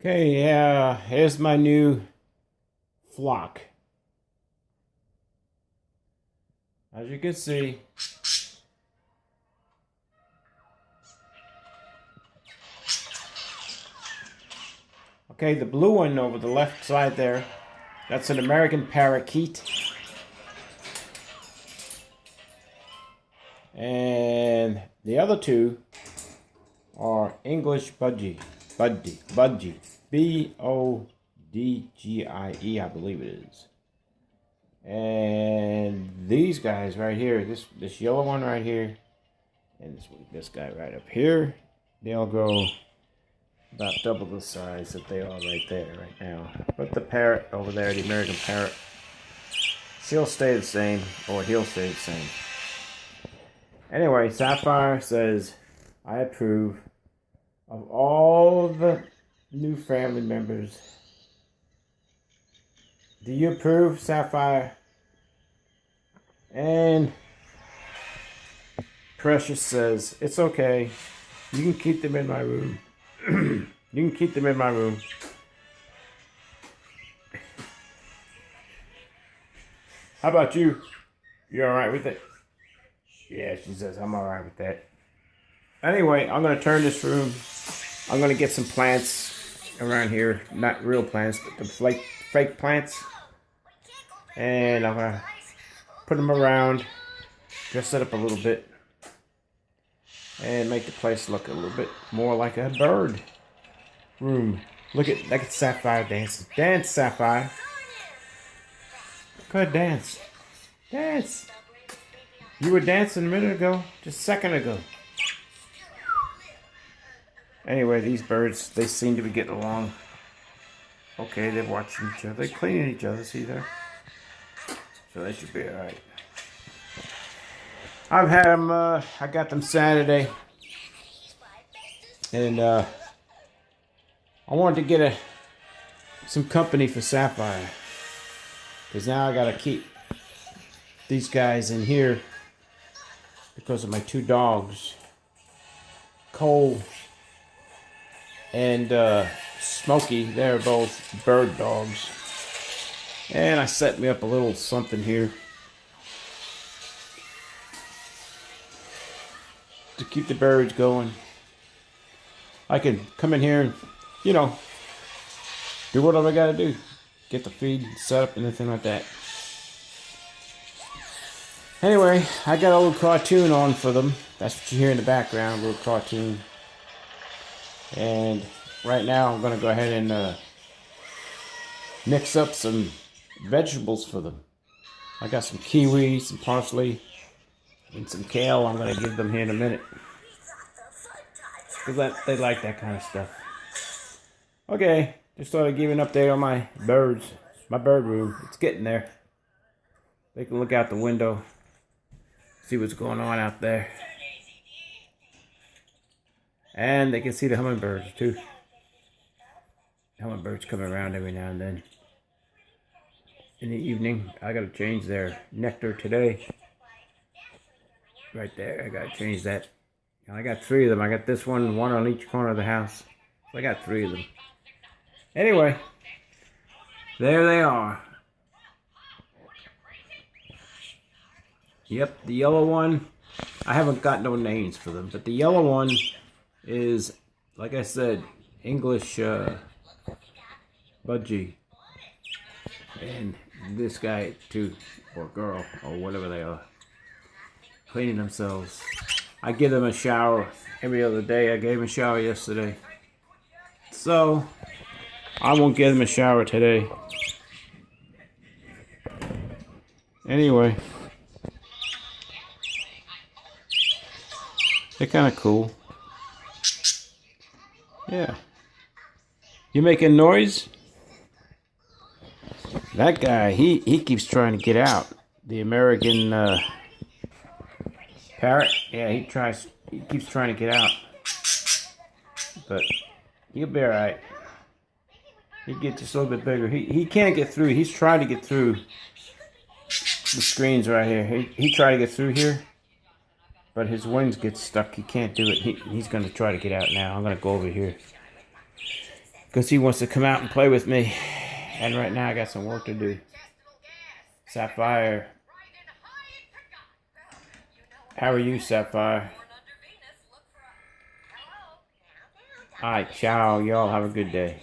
Okay, yeah, here's my new flock. As you can see, okay, the blue one over the left side there, that's an American Parrot. And the other two are English Budgie. Budgie. B-O-D-G-I-E, I believe it is. And these guys right here, this yellow one right here, and this guy right up here, they'll grow about double the size that they are right there, right now. But the parrot over there, the American Parrot, she'll stay the same, or he'll stay the same. Anyway, Sapphire says, I approve of all the new family members. Do you approve, Sapphire? And Precious says, it's okay. You can keep them in my room. You can keep them in my room. How about you? You alright with it? Yeah, she says, I'm alright with that. Anyway, I'm going to turn this room. I'm going to get some plants around here. Not real plants, but the fake plants. And I'm going to put them around. Dress it up a little bit. And make the place look a little bit more like a bird room. Look at Sapphire dancing. Dance, Sapphire. Go ahead, dance. Dance. You were dancing a minute ago. Just a second ago. Anyway, these birds, they seem to be getting along. Okay, they're watching each other. They're cleaning each other, see there? So they should be alright. I've had them, I got them Saturday. And, I wanted to get some company for Sapphire. Because now I gotta keep these guys in here because of my two dogs. Cole and Smokey, they're both bird dogs. And I set me up a little something here to keep the birds going. I can come in here and, you know, do whatever I gotta do. Get the feed set up and anything like that. Anyway, I got a little cartoon on for them. That's what you hear in the background, a little cartoon. And right now I'm going to go ahead and mix up some vegetables for them. I got some kiwi, some parsley, and some kale I'm going to give them here in a minute. Because they like that kind of stuff. Okay, just thought I'd give you an update on my birds. My bird room. It's getting there. They can look out the window. See what's going on out there. And they can see the hummingbirds too. Hummingbirds come around every now and then. In the evening, I gotta change their nectar today. Right there, I gotta change that. And I got 3 of them. I got this one on each corner of the house. So I got 3 of them. Anyway, there they are. Yep, the yellow one, I haven't got no names for them, but the yellow one is, like I said, English Budgie. And this guy, too, or girl, or whatever they are, cleaning themselves. I give them a shower every other day. I gave them a shower yesterday. So, I won't give them a shower today. Anyway. They're kind of cool. Yeah. You making noise? That guy, he keeps trying to get out. The American Parrot. Yeah, he keeps trying to get out. But he'll be alright. He gets just a little bit bigger. He can't get through. He's trying to get through the screens right here. He tried to get through here. But his wings get stuck. He can't do it. He's going to try to get out now. I'm going to go over here. because he wants to come out and play with me. And right now I got some work to do. Sapphire. How are you, Sapphire? Alright, ciao. Y'all have a good day.